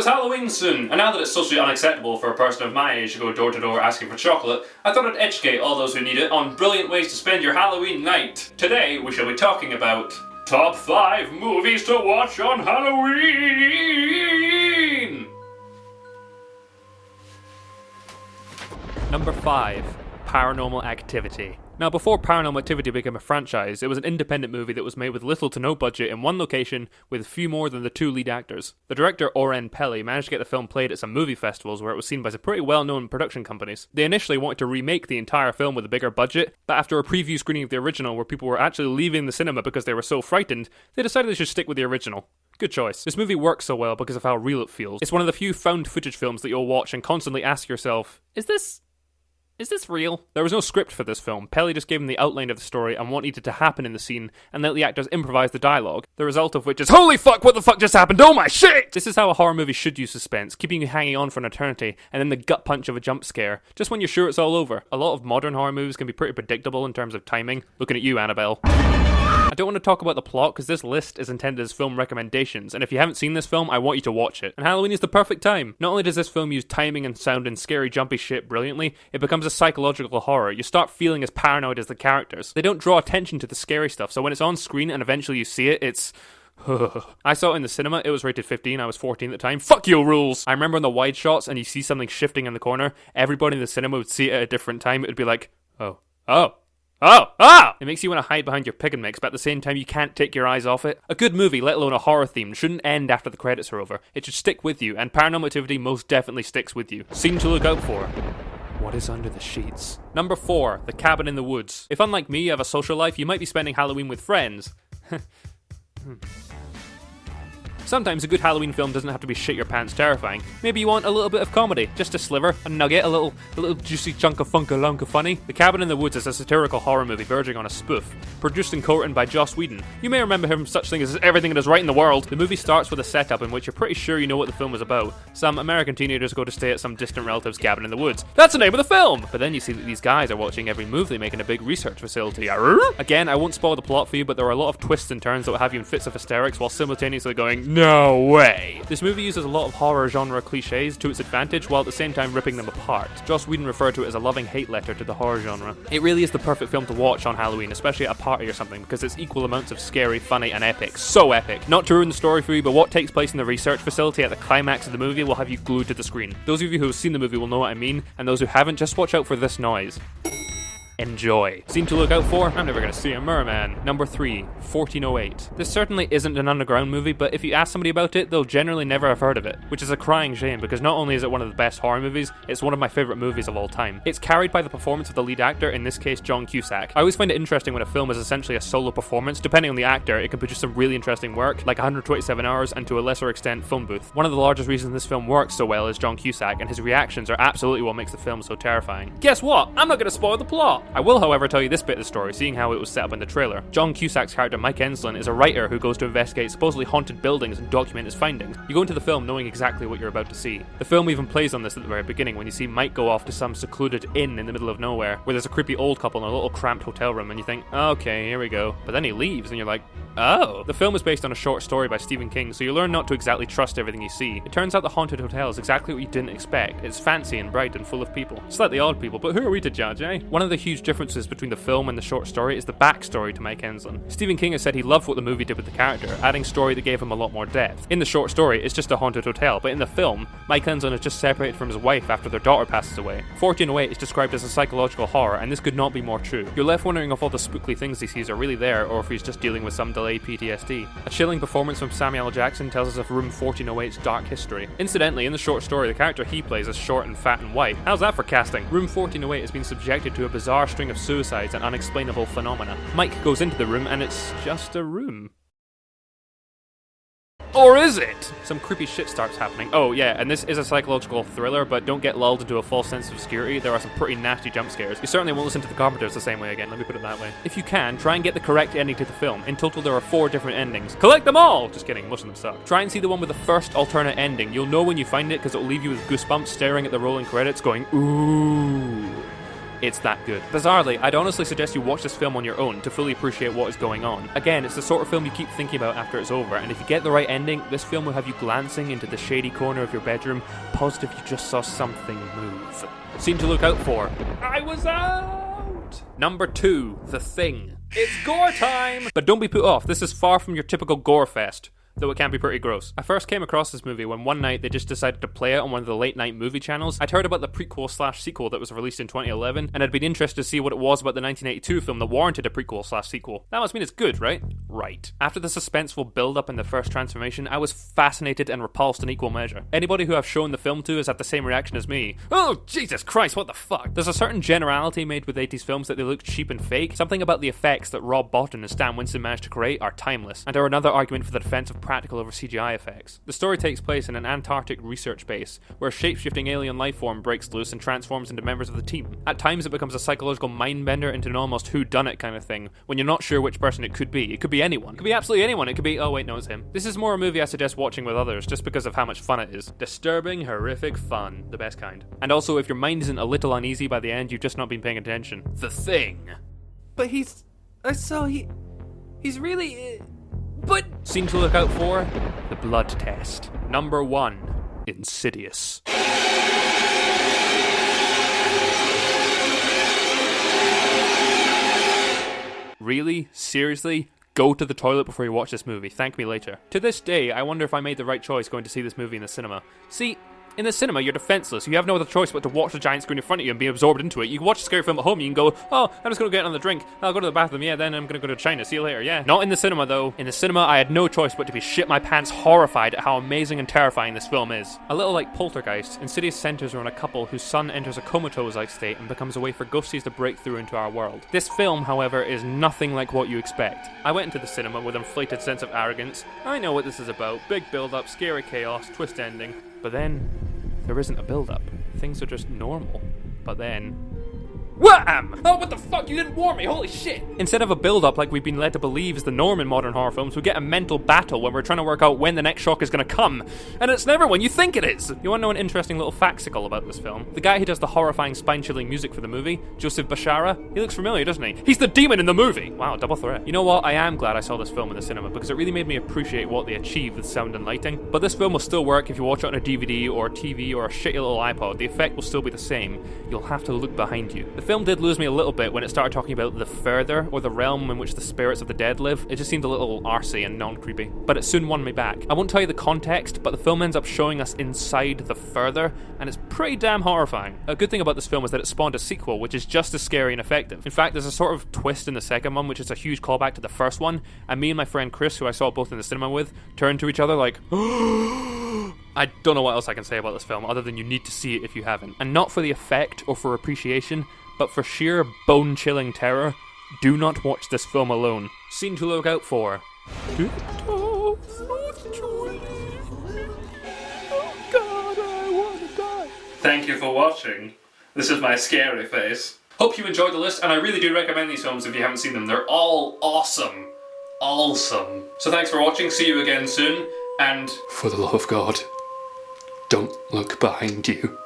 Halloween soon, and now that it's socially unacceptable for a person of my age to go door to door asking for chocolate, I thought I'd educate all those who need it on brilliant ways to spend your Halloween night. Today, we shall be talking about Top 5 Movies to Watch on Halloween! Number 5. Paranormal Activity. Now, before Paranormal Activity became a franchise, it was an independent movie that was made with little to no budget in one location with few more than the two lead actors. The director, Oren Peli, managed to get the film played at some movie festivals where it was seen by some pretty well-known production companies. They initially wanted to remake the entire film with a bigger budget, but after a preview screening of the original where people were actually leaving the cinema because they were so frightened, they decided they should stick with the original. Good choice. This movie works so well because of how real it feels. It's one of the few found footage films that you'll watch and constantly ask yourself, Is this real? There was no script for this film. Peli just gave him the outline of the story and what needed to happen in the scene, and let the actors improvise the dialogue, the result of which is, holy fuck, what the fuck just happened? Oh my shit! This is how a horror movie should use suspense, keeping you hanging on for an eternity, and then the gut punch of a jump scare, just when you're sure it's all over. A lot of modern horror movies can be pretty predictable in terms of timing. Looking at you, Annabelle. I don't want to talk about the plot because this list is intended as film recommendations, and if you haven't seen this film, I want you to watch it. And Halloween is the perfect time. Not only does this film use timing and sound and scary jumpy shit brilliantly, it becomes a psychological horror. You start feeling as paranoid as the characters. They don't draw attention to the scary stuff, so when it's on screen and eventually you see it, it's... I saw it in the cinema, it was rated 15, I was 14 at the time. Fuck your rules! I remember in the wide shots and you see something shifting in the corner, everybody in the cinema would see it at a different time. It would be like, oh. It makes you want to hide behind your pick and mix, but at the same time you can't take your eyes off it. A good movie, let alone a horror theme, shouldn't end after the credits are over. It should stick with you, and Paranormal Activity most definitely sticks with you. Scene to look out for. What is under the sheets? Number 4. The Cabin in the Woods. If unlike me you have a social life, you might be spending Halloween with friends. Sometimes a good Halloween film doesn't have to be shit-your-pants terrifying. Maybe you want a little bit of comedy, just a sliver, a nugget, a little juicy chunk of funka-lunka funny. The Cabin in the Woods is a satirical horror movie verging on a spoof, produced and co-written by Joss Whedon. You may remember him from such things as Everything That Is Right in the World. The movie starts with a setup in which you're pretty sure you know what the film is about. Some American teenagers go to stay at some distant relative's cabin in the woods. That's the name of the film! But then you see that these guys are watching every move they make in a big research facility. Again, I won't spoil the plot for you, but there are a lot of twists and turns that will have you in fits of hysterics while simultaneously going, no way! This movie uses a lot of horror genre cliches to its advantage while at the same time ripping them apart. Joss Whedon referred to it as a loving-hate letter to the horror genre. It really is the perfect film to watch on Halloween, especially at a party or something, because it's equal amounts of scary, funny, and epic. So epic. Not to ruin the story for you, but what takes place in the research facility at the climax of the movie will have you glued to the screen. Those of you who have seen the movie will know what I mean, and those who haven't, just watch out for this noise. Enjoy. Scene to look out for? I'm never gonna see a merman. Number 3, 1408. This certainly isn't an underground movie, but if you ask somebody about it, they'll generally never have heard of it, which is a crying shame because not only is it one of the best horror movies, it's one of my favourite movies of all time. It's carried by the performance of the lead actor, in this case John Cusack. I always find it interesting when a film is essentially a solo performance. Depending on the actor, it can produce some really interesting work, like 127 Hours and to a lesser extent Phone Booth. One of the largest reasons this film works so well is John Cusack, and his reactions are absolutely what makes the film so terrifying. Guess what? I'm not gonna spoil the plot! I will, however, tell you this bit of the story, seeing how it was set up in the trailer. John Cusack's character Mike Enslin is a writer who goes to investigate supposedly haunted buildings and document his findings. You go into the film knowing exactly what you're about to see. The film even plays on this at the very beginning when you see Mike go off to some secluded inn in the middle of nowhere where there's a creepy old couple in a little cramped hotel room and you think, okay, here we go. But then he leaves and you're like, oh. The film is based on a short story by Stephen King, so you learn not to exactly trust everything you see. It turns out the haunted hotel is exactly what you didn't expect. It's fancy and bright and full of people. Slightly odd people, but who are we to judge, eh? One of the huge differences between the film and the short story is the backstory to Mike Enslin. Stephen King has said he loved what the movie did with the character, adding story that gave him a lot more depth. In the short story, it's just a haunted hotel, but in the film, Mike Enslin is just separated from his wife after their daughter passes away. 1408 is described as a psychological horror, and this could not be more true. You're left wondering if all the spookly things he sees are really there, or if he's just dealing with some delayed PTSD. A chilling performance from Samuel L. Jackson tells us of Room 1408's dark history. Incidentally, in the short story, the character he plays is short and fat and white. How's that for casting? Room 1408 has been subjected to a bizarre string of suicides and unexplainable phenomena. Mike goes into the room and it's just a room. Or is it? Some creepy shit starts happening. Oh yeah, and this is a psychological thriller, but don't get lulled into a false sense of security. There are some pretty nasty jump scares. You certainly won't listen to the Carpenters the same way again, let me put it that way. If you can, try and get the correct ending to the film. In total, there are 4 different endings. Collect them all! Just kidding, most of them suck. Try and see the one with the first alternate ending. You'll know when you find it because it'll leave you with goosebumps staring at the rolling credits going, ooh. It's that good. Bizarrely, I'd honestly suggest you watch this film on your own to fully appreciate what is going on. Again, it's the sort of film you keep thinking about after it's over, and if you get the right ending, this film will have you glancing into the shady corner of your bedroom, positive you just saw something move. Scene to look out for. I was out! Number 2, The Thing. It's gore time! But don't be put off, this is far from your typical gore fest, though it can be pretty gross. I first came across this movie when one night they just decided to play it on one of the late night movie channels. I'd heard about the prequel/sequel that was released in 2011, and I'd been interested to see what it was about the 1982 film that warranted a prequel/sequel. That must mean it's good, right? Right. After the suspenseful build-up in the first transformation, I was fascinated and repulsed in equal measure. Anybody who I've shown the film to has had the same reaction as me. Oh, Jesus Christ, what the fuck? There's a certain generality made with 80s films that they look cheap and fake. Something about the effects that Rob Bottin and Stan Winston managed to create are timeless, and are another argument for the defense of practical over CGI effects. The story takes place in an Antarctic research base, where a shape-shifting alien life form breaks loose and transforms into members of the team. At times it becomes a psychological mind-bender into an almost whodunit kind of thing, when you're not sure which person it could be. It could be anyone. It could be absolutely anyone. It could be, oh wait, no, it's him. This is more a movie I suggest watching with others, just because of how much fun it is. Disturbing, horrific fun. The best kind. And also, if your mind isn't a little uneasy by the end, you've just not been paying attention. The Thing. But he's really... But scene to look out for, the blood test. Number 1, Insidious. Really? Seriously? Go to the toilet before you watch this movie. Thank me later. To this day, I wonder if I made the right choice going to see this movie in the cinema. See, in the cinema, you're defenseless. You have no other choice but to watch the giant screen in front of you and be absorbed into it. You can watch a scary film at home, you can go, oh, I'm just going to get on the drink. I'll go to the bathroom, yeah, then I'm going to go to China. See you later, yeah. Not in the cinema, though. In the cinema, I had no choice but to be shit my pants horrified at how amazing and terrifying this film is. A little like Poltergeist, Insidious centers around a couple whose son enters a comatose-like state and becomes a way for ghosties to break through into our world. This film, however, is nothing like what you expect. I went into the cinema with an inflated sense of arrogance. I know what this is about. Big build-up, scary chaos, twist ending. But then... there isn't a build-up. Things are just normal. But then... wham! Oh, what the fuck? You didn't warn me! Holy shit! Instead of a build-up like we've been led to believe is the norm in modern horror films, we get a mental battle when we're trying to work out when the next shock is going to come. And it's never when you think it is! You want to know an interesting little factsicle about this film? The guy who does the horrifying, spine-chilling music for the movie, Joseph Bashara, he looks familiar, doesn't he? He's the demon in the movie! Wow, double threat. You know what? I am glad I saw this film in the cinema, because it really made me appreciate what they achieved with sound and lighting. But this film will still work if you watch it on a DVD or a TV or a shitty little iPod. The effect will still be the same. You'll have to look behind you. The film did lose me a little bit when it started talking about the further, or the realm in which the spirits of the dead live. It just seemed a little arsey and non-creepy. But it soon won me back. I won't tell you the context, but the film ends up showing us inside the further, and it's pretty damn horrifying. A good thing about this film is that it spawned a sequel, which is just as scary and effective. In fact, there's a sort of twist in the second one, which is a huge callback to the first one, and me and my friend Chris, who I saw both in the cinema with, turned to each other like, I don't know what else I can say about this film, other than you need to see it if you haven't. And not for the effect or for appreciation, but for sheer bone-chilling terror, do not watch this film alone. Scene to look out for. Oh God, I wanna die. Thank you for watching. This is my scary face. Hope you enjoyed the list, and I really do recommend these films if you haven't seen them. They're all awesome. Awesome. So thanks for watching, see you again soon, and... for the love of God, don't look behind you.